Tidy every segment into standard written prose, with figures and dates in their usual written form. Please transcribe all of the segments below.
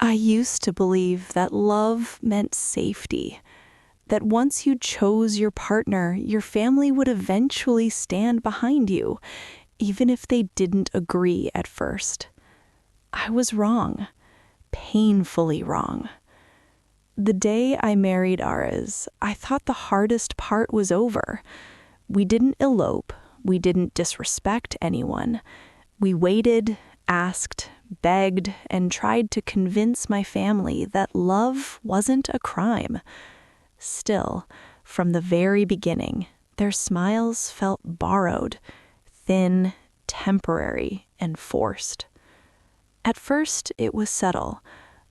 I used to believe that love meant safety, that once you chose your partner, your family would eventually stand behind you, even if they didn't agree at first. I was wrong, painfully wrong. The day I married Ares, I thought the hardest part was over. We didn't elope, we didn't disrespect anyone. We waited, asked, begged, and tried to convince my family that love wasn't a crime. Still, from the very beginning, their smiles felt borrowed, thin, temporary, and forced. At first, it was subtle.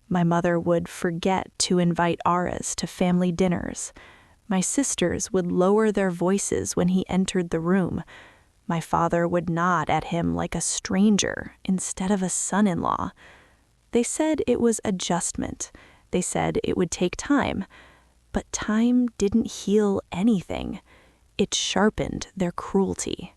My mother would forget to invite Ares to family dinners. My sisters would lower their voices when he entered the room. My father would nod at him like a stranger instead of a son-in-law. They said it was adjustment. They said it would take time. But time didn't heal anything. It sharpened their cruelty.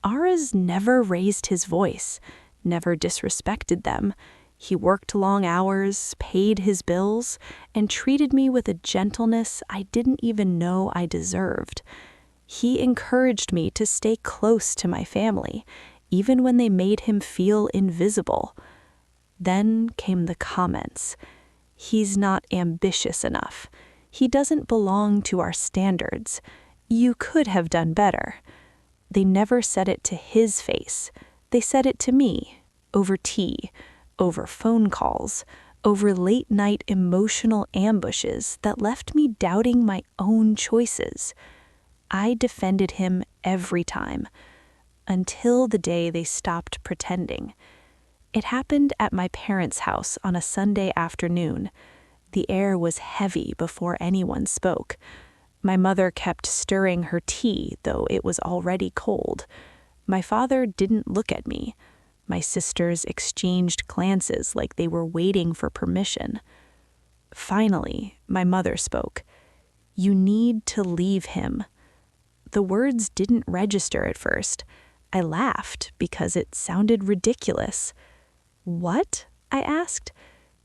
Ares never raised his voice, never disrespected them. He worked long hours, paid his bills, and treated me with a gentleness I didn't even know I deserved. He encouraged me to stay close to my family, even when they made him feel invisible. Then came the comments. He's not ambitious enough. He doesn't belong to our standards. You could have done better. They never said it to his face. They said it to me, over tea, over phone calls, over late-night emotional ambushes that left me doubting my own choices. I defended him every time, until the day they stopped pretending. It happened at my parents' house on a Sunday afternoon. The air was heavy before anyone spoke. My mother kept stirring her tea, though it was already cold. My father didn't look at me. My sisters exchanged glances like they were waiting for permission. Finally, my mother spoke. "You need to leave him." The words didn't register at first. I laughed because it sounded ridiculous. "What?" I asked.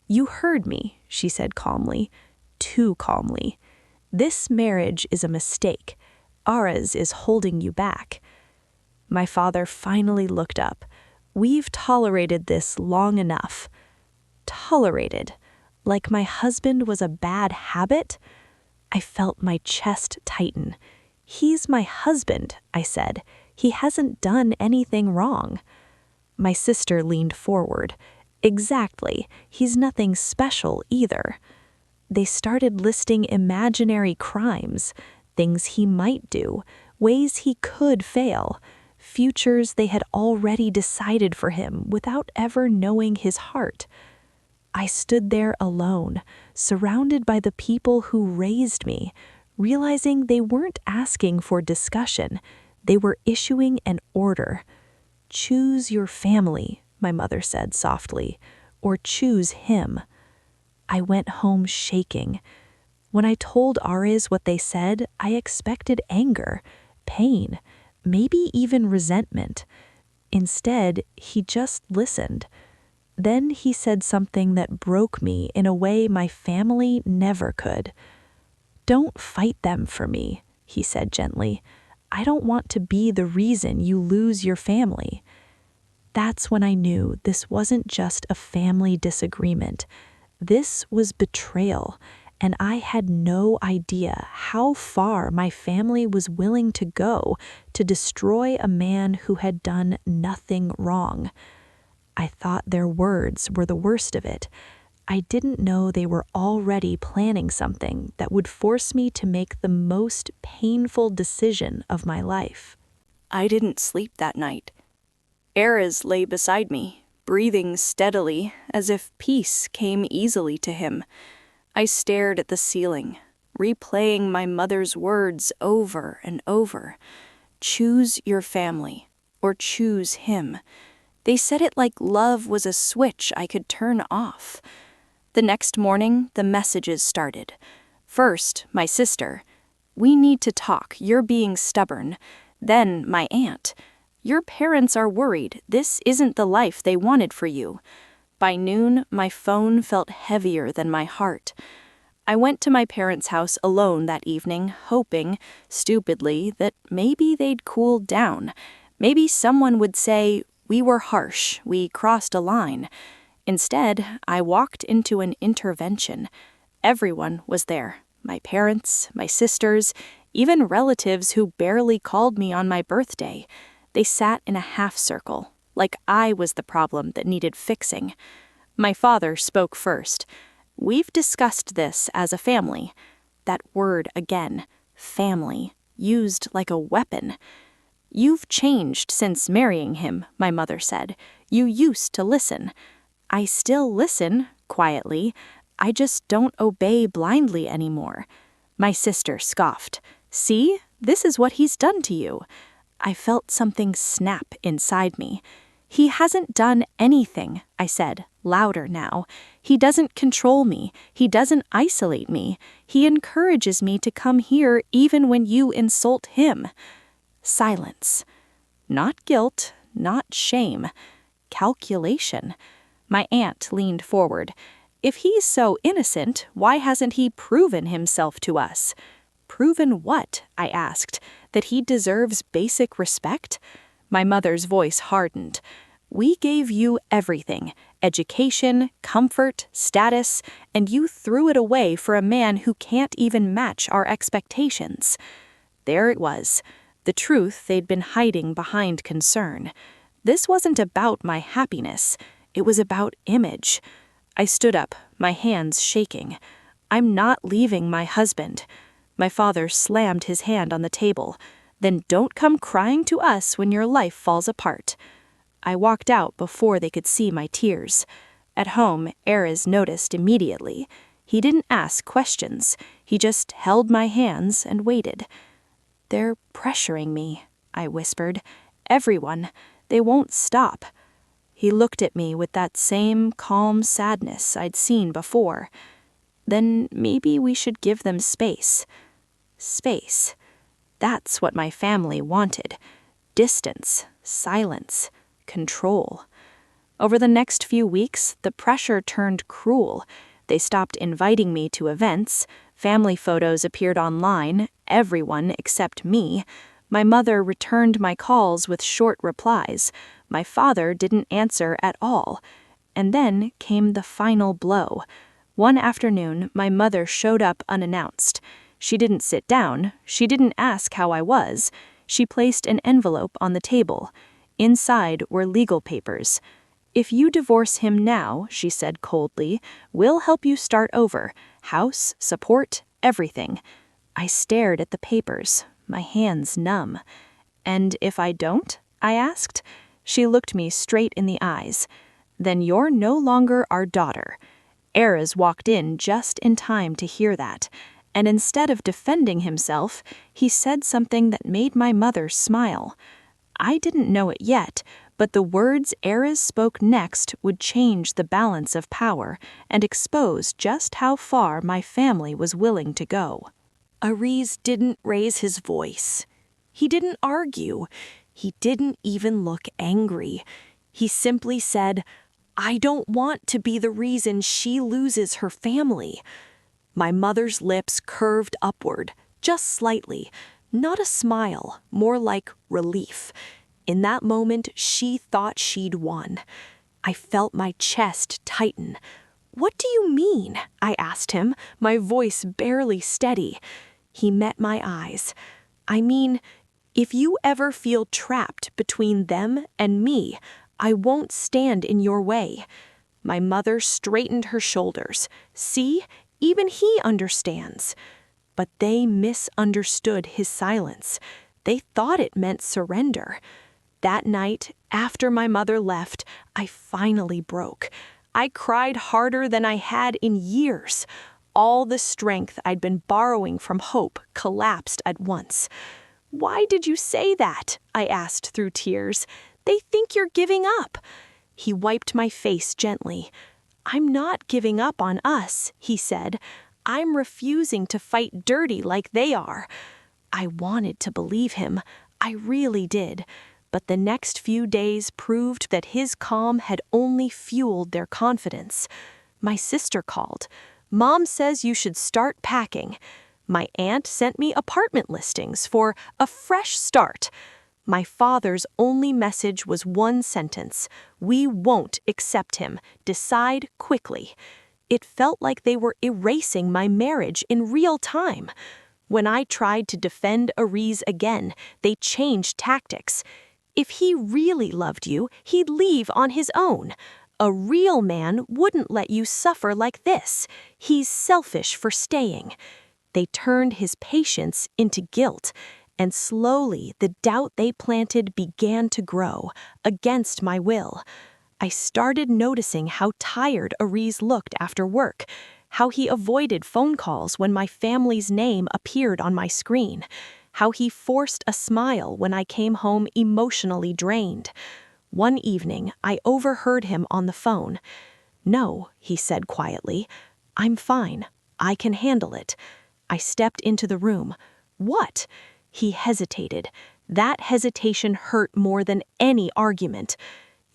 "You heard me," she said calmly, too calmly. "This marriage is a mistake. Ares is holding you back." My father finally looked up. "We've tolerated this long enough." Tolerated? Like my husband was a bad habit? I felt my chest tighten. "He's my husband," I said. "He hasn't done anything wrong." My sister leaned forward. "Exactly. He's nothing special either." They started listing imaginary crimes, things he might do, ways he could fail, futures they had already decided for him without ever knowing his heart. I stood there alone, surrounded by the people who raised me, realizing they weren't asking for discussion. They were issuing an order. "Choose your family," my mother said softly, "or choose him." I went home shaking. When I told Ares what they said, I expected anger, pain, maybe even resentment. Instead, he just listened. Then he said something that broke me in a way my family never could. "Don't fight them for me," he said gently. "I don't want to be the reason you lose your family." That's when I knew this wasn't just a family disagreement. This was betrayal, and I had no idea how far my family was willing to go to destroy a man who had done nothing wrong. I thought their words were the worst of it. I didn't know they were already planning something that would force me to make the most painful decision of my life. I didn't sleep that night. Ares lay beside me, breathing steadily, as if peace came easily to him. I stared at the ceiling, replaying my mother's words over and over. "Choose your family, or choose him." They said it like love was a switch I could turn off. The next morning, the messages started. First, my sister. "We need to talk. You're being stubborn." Then, my aunt. "Your parents are worried. This isn't the life they wanted for you." By noon, my phone felt heavier than my heart. I went to my parents' house alone that evening, hoping, stupidly, that maybe they'd cooled down. Maybe someone would say, "We were harsh, we crossed a line." Instead, I walked into an intervention. Everyone was there. My parents, my sisters, even relatives who barely called me on my birthday. They sat in a half circle, like I was the problem that needed fixing. My father spoke first. "We've discussed this as a family." That word again, family, used like a weapon. "You've changed since marrying him," my mother said. "You used to listen." "I still listen, quietly. I just don't obey blindly anymore." My sister scoffed. "See, this is what he's done to you." I felt something snap inside me. "He hasn't done anything," I said, louder now. "He doesn't control me. He doesn't isolate me. He encourages me to come here even when you insult him." Silence. Not guilt, not shame. Calculation. My aunt leaned forward. "If he's so innocent, why hasn't he proven himself to us?" "Proven what?" I asked. "That he deserves basic respect?" My mother's voice hardened. "We gave you everything, education, comfort, status, and you threw it away for a man who can't even match our expectations." There it was, the truth they'd been hiding behind concern. This wasn't about my happiness. It was about image. I stood up, my hands shaking. "I'm not leaving my husband." My father slammed his hand on the table. "Then don't come crying to us when your life falls apart." I walked out before they could see my tears. At home, Erez noticed immediately. He didn't ask questions. He just held my hands and waited. "They're pressuring me," I whispered. "Everyone. They won't stop." He looked at me with that same calm sadness I'd seen before. "Then maybe we should give them space." Space. That's what my family wanted. Distance, silence, control. Over the next few weeks, the pressure turned cruel. They stopped inviting me to events. Family photos appeared online, everyone except me. My mother returned my calls with short replies. My father didn't answer at all. And then came the final blow. One afternoon, my mother showed up unannounced. She didn't sit down. She didn't ask how I was. She placed an envelope on the table. Inside were legal papers. "If you divorce him now," she said coldly, "we'll help you start over. House, support, everything." I stared at the papers, my hands numb. "And if I don't?" I asked. She looked me straight in the eyes. "Then you're no longer our daughter." Erez walked in just in time to hear that, and instead of defending himself, he said something that made my mother smile. I didn't know it yet, but the words Erez spoke next would change the balance of power and expose just how far my family was willing to go. Erez didn't raise his voice. He didn't argue. He didn't even look angry. He simply said, "I don't want to be the reason she loses her family." My mother's lips curved upward, just slightly. Not a smile, more like relief. In that moment, she thought she'd won. I felt my chest tighten. "What do you mean?" I asked him, my voice barely steady. He met my eyes. "I mean, if you ever feel trapped between them and me, I won't stand in your way." My mother straightened her shoulders. "See, even he understands." But they misunderstood his silence. They thought it meant surrender. That night, after my mother left, I finally broke. I cried harder than I had in years. All the strength I'd been borrowing from hope collapsed at once. "Why did you say that?" I asked through tears. "They think you're giving up." He wiped my face gently. "I'm not giving up on us," he said. "I'm refusing to fight dirty like they are." I wanted to believe him. I really did. But the next few days proved that his calm had only fueled their confidence. My sister called. "Mom says you should start packing." My aunt sent me apartment listings for a fresh start. My father's only message was one sentence: "We won't accept him. Decide quickly." It felt like they were erasing my marriage in real time. When I tried to defend Aries again, they changed tactics. If he really loved you, he'd leave on his own. A real man wouldn't let you suffer like this. He's selfish for staying. They turned his patience into guilt, and slowly the doubt they planted began to grow, against my will. I started noticing how tired Aries looked after work, how he avoided phone calls when my family's name appeared on my screen, how he forced a smile when I came home emotionally drained. One evening, I overheard him on the phone. "No," he said quietly. "I'm fine. I can handle it." I stepped into the room. "What?" He hesitated. That hesitation hurt more than any argument.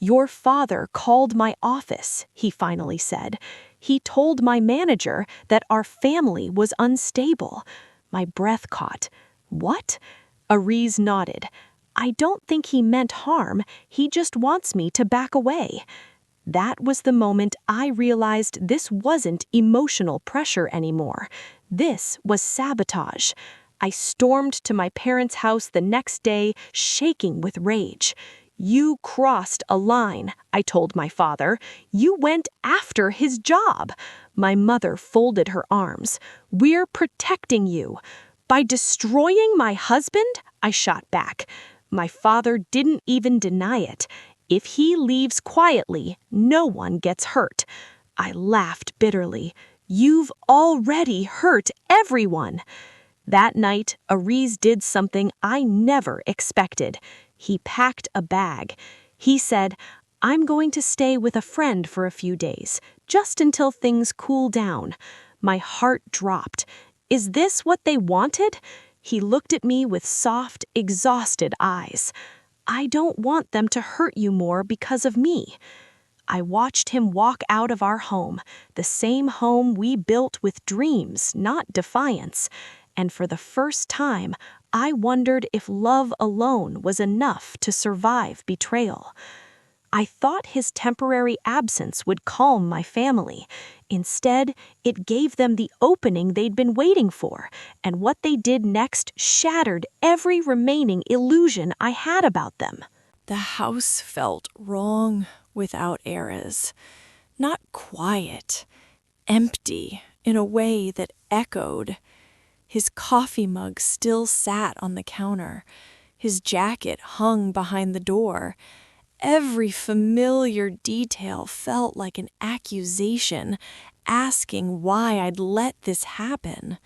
"Your father called my office," he finally said. "He told my manager that our family was unstable." My breath caught. "What?" Aries nodded. "I don't think he meant harm. He just wants me to back away." That was the moment I realized this wasn't emotional pressure anymore. This was sabotage. I stormed to my parents' house the next day, shaking with rage. "You crossed a line," I told my father. "You went after his job." My mother folded her arms. "We're protecting you." "By destroying my husband?" I shot back. My father didn't even deny it. "If he leaves quietly, no one gets hurt." I laughed bitterly. "You've already hurt everyone." That night, Aries did something I never expected. He packed a bag. He said, "I'm going to stay with a friend for a few days, just until things cool down." My heart dropped. Is this what they wanted? He looked at me with soft, exhausted eyes. "I don't want them to hurt you more because of me." I watched him walk out of our home, the same home we built with dreams, not defiance. And for the first time, I wondered if love alone was enough to survive betrayal. I thought his temporary absence would calm my family. Instead, it gave them the opening they'd been waiting for, and what they did next shattered every remaining illusion I had about them. The house felt wrong without Erez. Not quiet, empty in a way that echoed. His coffee mug still sat on the counter. His jacket hung behind the door. Every familiar detail felt like an accusation, asking why I'd let this happen.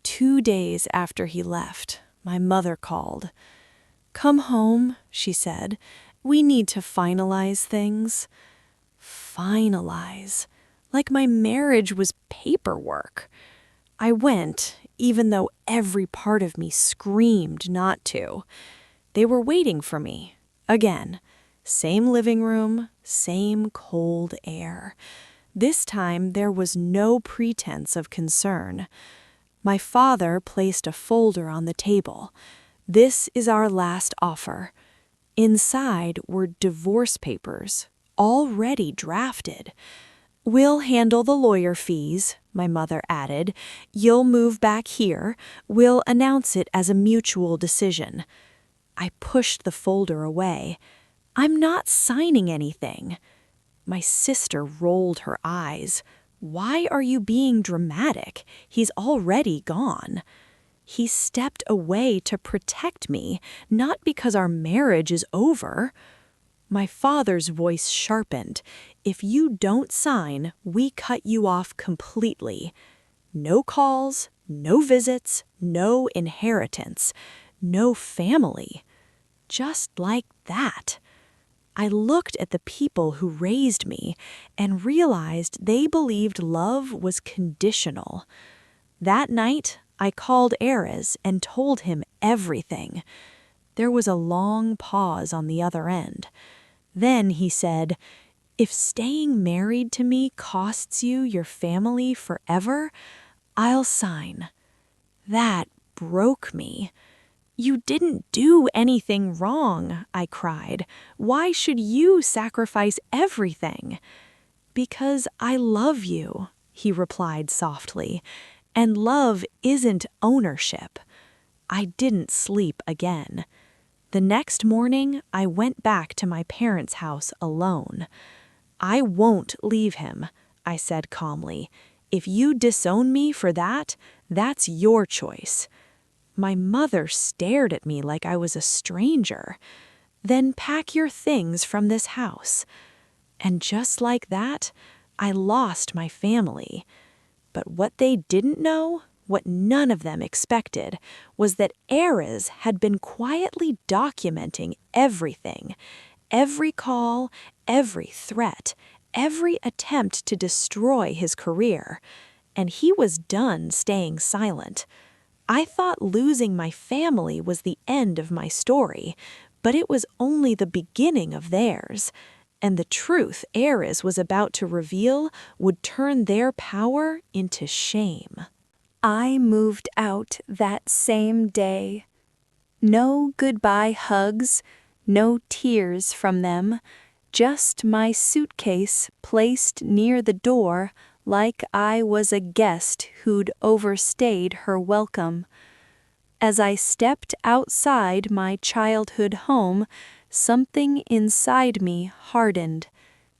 2 days after he left, my mother called. "Come home," she said. "We need to finalize things." Finalize. Like my marriage was paperwork. I went, even though every part of me screamed not to. They were waiting for me. Again. Same living room, same cold air. This time there was no pretense of concern. My father placed a folder on the table. "This is our last offer." Inside were divorce papers, already drafted. "We'll handle the lawyer fees," my mother added. "You'll move back here. We'll announce it as a mutual decision." I pushed the folder away. "I'm not signing anything." My sister rolled her eyes. "Why are you being dramatic? He's already gone." He stepped away to protect me, not because our marriage is over. My father's voice sharpened. "If you don't sign, we cut you off completely. No calls, no visits, no inheritance, no family." Just like that. I looked at the people who raised me and realized they believed love was conditional. That night, I called Erez and told him everything. There was a long pause on the other end. Then he said, "If staying married to me costs you your family forever, I'll sign." That broke me. "You didn't do anything wrong," I cried. "Why should you sacrifice everything?" "Because I love you," he replied softly, "and love isn't ownership." I didn't sleep again. The next morning, I went back to my parents' house alone. "I won't leave him," I said calmly. "If you disown me for that, that's your choice." My mother stared at me like I was a stranger. "Then pack your things from this house." And just like that, I lost my family. But what they didn't know, what none of them expected, was that Erez had been quietly documenting everything. Every call, every threat, every attempt to destroy his career. And he was done staying silent. I thought losing my family was the end of my story, but it was only the beginning of theirs. And the truth Erez was about to reveal would turn their power into shame. I moved out that same day. No goodbye hugs, no tears from them, just my suitcase placed near the door like I was a guest who'd overstayed her welcome. As I stepped outside my childhood home, something inside me hardened,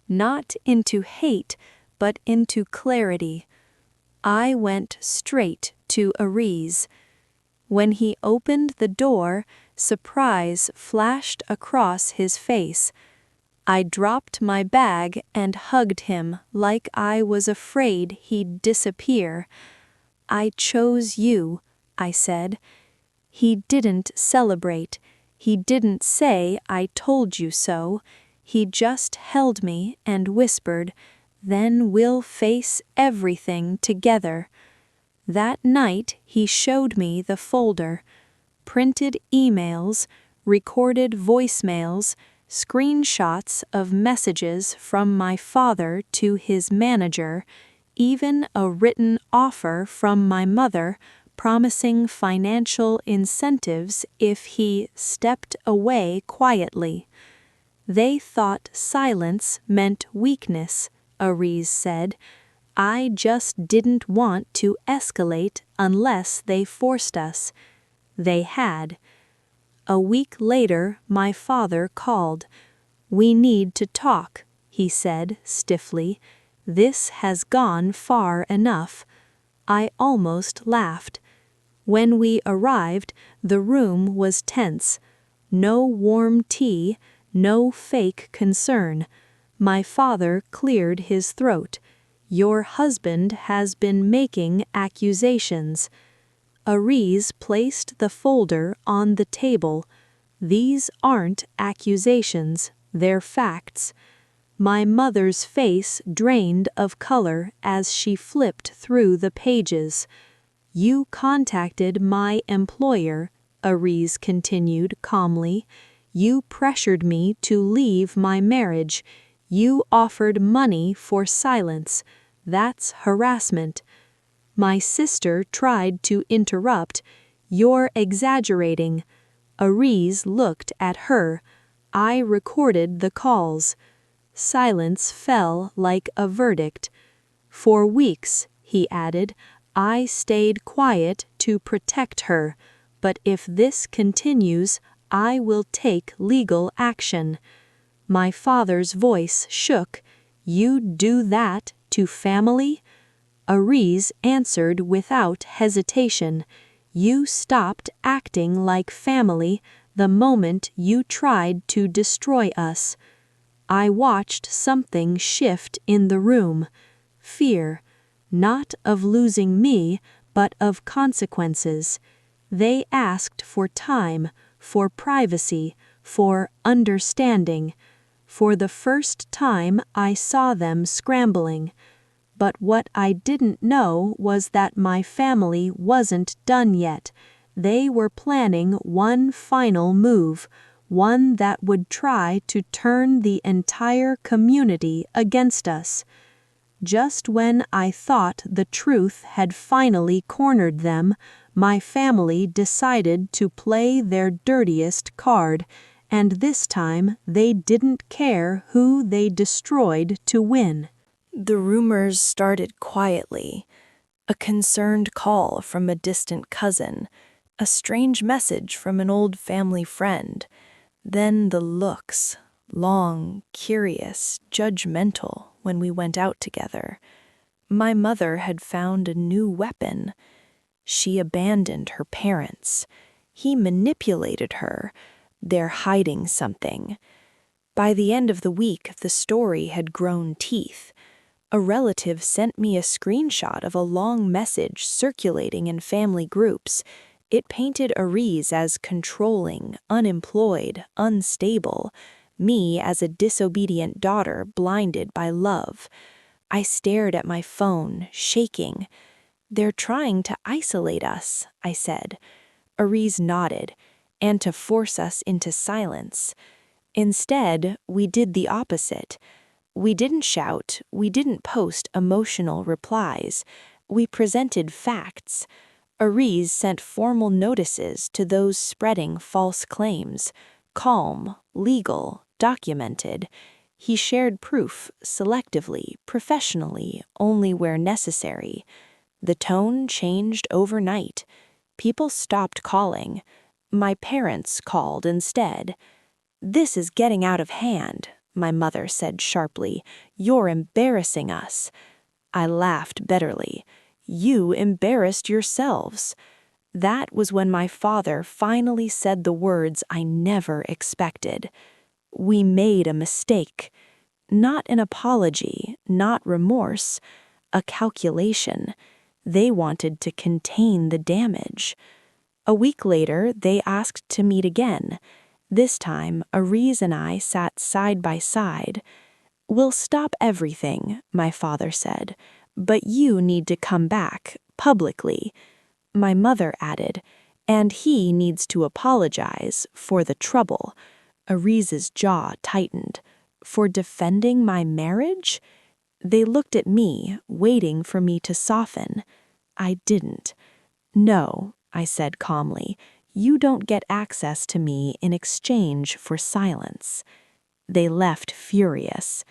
not into hate, but into clarity. I went straight to Erez. When he opened the door, surprise flashed across his face. I dropped my bag and hugged him like I was afraid he'd disappear. "I chose you," I said. He didn't celebrate. He didn't say, "I told you so." He just held me and whispered, "Then we'll face everything together." That night he showed me the folder. Printed emails, recorded voicemails, screenshots of messages from my father to his manager, even a written offer from my mother promising financial incentives if he stepped away quietly. "They thought silence meant weakness," Erez said. "I just didn't want to escalate unless they forced us." They had. A week later, my father called. "We need to talk," he said stiffly. "This has gone far enough." I almost laughed. When we arrived, the room was tense. No warm tea, no fake concern. My father cleared his throat. "Your husband has been making accusations." Erez placed the folder on the table. "These aren't accusations, they're facts." My mother's face drained of color as she flipped through the pages. "You contacted my employer," Erez continued calmly. "You pressured me to leave my marriage. You offered money for silence. That's harassment." My sister tried to interrupt. "You're exaggerating." Erez looked at her. "I recorded the calls." Silence fell like a verdict. "For weeks," he added, "I stayed quiet to protect her. But if this continues, I will take legal action." My father's voice shook. "You'd do that to family?" Erez answered without hesitation. "You stopped acting like family the moment you tried to destroy us." I watched something shift in the room. Fear, not of losing me, but of consequences. They asked for time, for privacy, for understanding. For the first time I saw them scrambling. But what I didn't know was that my family wasn't done yet. They were planning one final move, one that would try to turn the entire community against us. Just when I thought the truth had finally cornered them, my family decided to play their dirtiest card, and this time they didn't care who they destroyed to win. The rumors started quietly. A concerned call from a distant cousin, a strange message from an old family friend, then the looks, long, curious, judgmental, when we went out together. My mother had found a new weapon. She abandoned her parents. He manipulated her. They're hiding something. By the end of the week, the story had grown teeth. A relative sent me a screenshot of a long message circulating in family groups. It painted Aries as controlling, unemployed, unstable, me as a disobedient daughter blinded by love. I stared at my phone, shaking. "They're trying to isolate us," I said. Aries nodded, "and to force us into silence." Instead, we did the opposite. We didn't shout, we didn't post emotional replies. We presented facts. Aries sent formal notices to those spreading false claims. Calm, legal, documented. He shared proof selectively, professionally, only where necessary. The tone changed overnight. People stopped calling. My parents called instead. "This is getting out of hand," my mother said sharply. "You're embarrassing us." I laughed bitterly. "You embarrassed yourselves." That was when my father finally said the words I never expected. "We made a mistake." Not an apology, not remorse, a calculation. They wanted to contain the damage. A week later, they asked to meet again. This time, Aries and I sat side by side. "We'll stop everything," my father said, "but you need to come back, publicly." My mother added, "And he needs to apologize for the trouble." Aries's jaw tightened. For defending my marriage? They looked at me, waiting for me to soften. I didn't. "No," I said calmly. "You don't get access to me in exchange for silence." They left furious.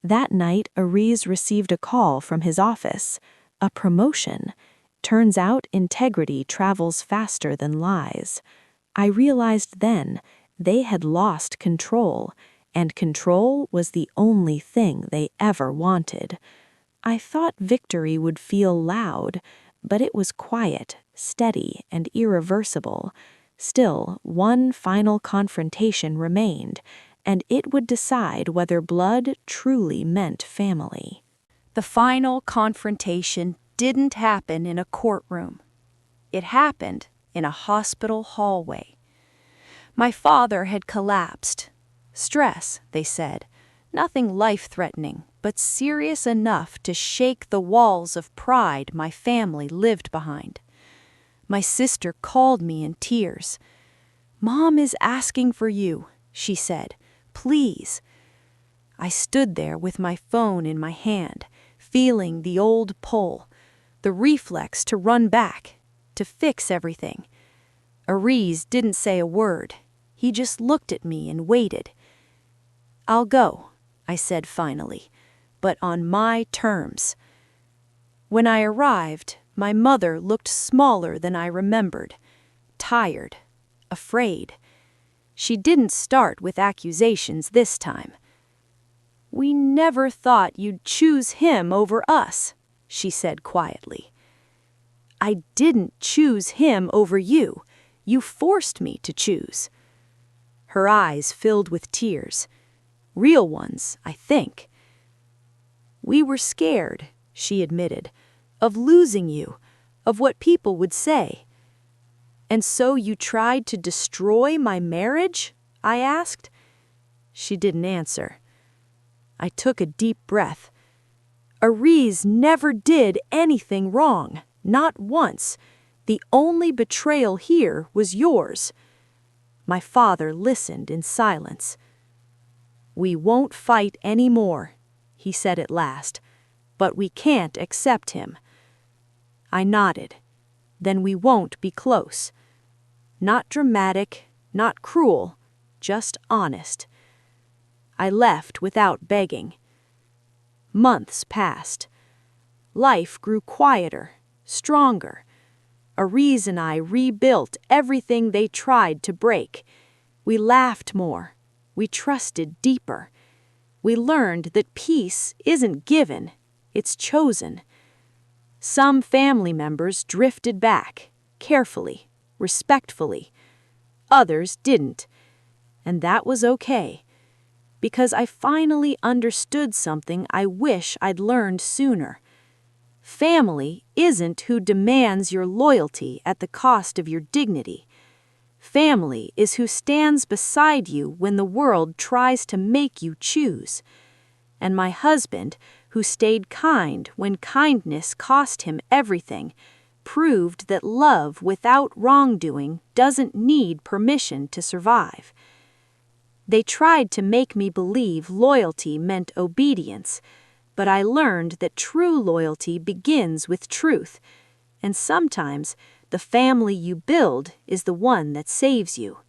That night, Aries received a call from his office. A promotion. Turns out integrity travels faster than lies. I realized then they had lost control, and control was the only thing they ever wanted. I thought victory would feel loud, but it was quiet, steady, and irreversible. Still, one final confrontation remained, and it would decide whether blood truly meant family. The final confrontation didn't happen in a courtroom. It happened in a hospital hallway. My father had collapsed. Stress, they said. Nothing life-threatening, but serious enough to shake the walls of pride my family lived behind. My sister called me in tears. "Mom is asking for you," she said. "Please." I stood there with my phone in my hand, feeling the old pull, the reflex to run back, to fix everything. Aries didn't say a word. He just looked at me and waited. "I'll go," I said finally, "but on my terms." When I arrived, my mother looked smaller than I remembered, tired, afraid. She didn't start with accusations this time. "We never thought you'd choose him over us," she said quietly. "I didn't choose him over you. You forced me to choose." Her eyes filled with tears. Real ones, I think. "We were scared," she admitted, "of losing you, of what people would say." "And so you tried to destroy my marriage?" I asked. She didn't answer. I took a deep breath. Aries never did anything wrong, not once. The only betrayal here was yours." My father listened in silence. "We won't fight any more," he said at last, "but we can't accept him." I nodded. "Then we won't be close." Not dramatic, not cruel, just honest. I left without begging. Months passed. Life grew quieter, stronger. A reason I rebuilt everything they tried to break. We laughed more. We trusted deeper. We learned that peace isn't given, it's chosen. Some family members drifted back, carefully, respectfully. Others didn't. And that was okay, because I finally understood something I wish I'd learned sooner. Family isn't who demands your loyalty at the cost of your dignity. Family is who stands beside you when the world tries to make you choose. And my husband, who stayed kind when kindness cost him everything, proved that love without wrongdoing doesn't need permission to survive. They tried to make me believe loyalty meant obedience, but I learned that true loyalty begins with truth, and sometimes the family you build is the one that saves you.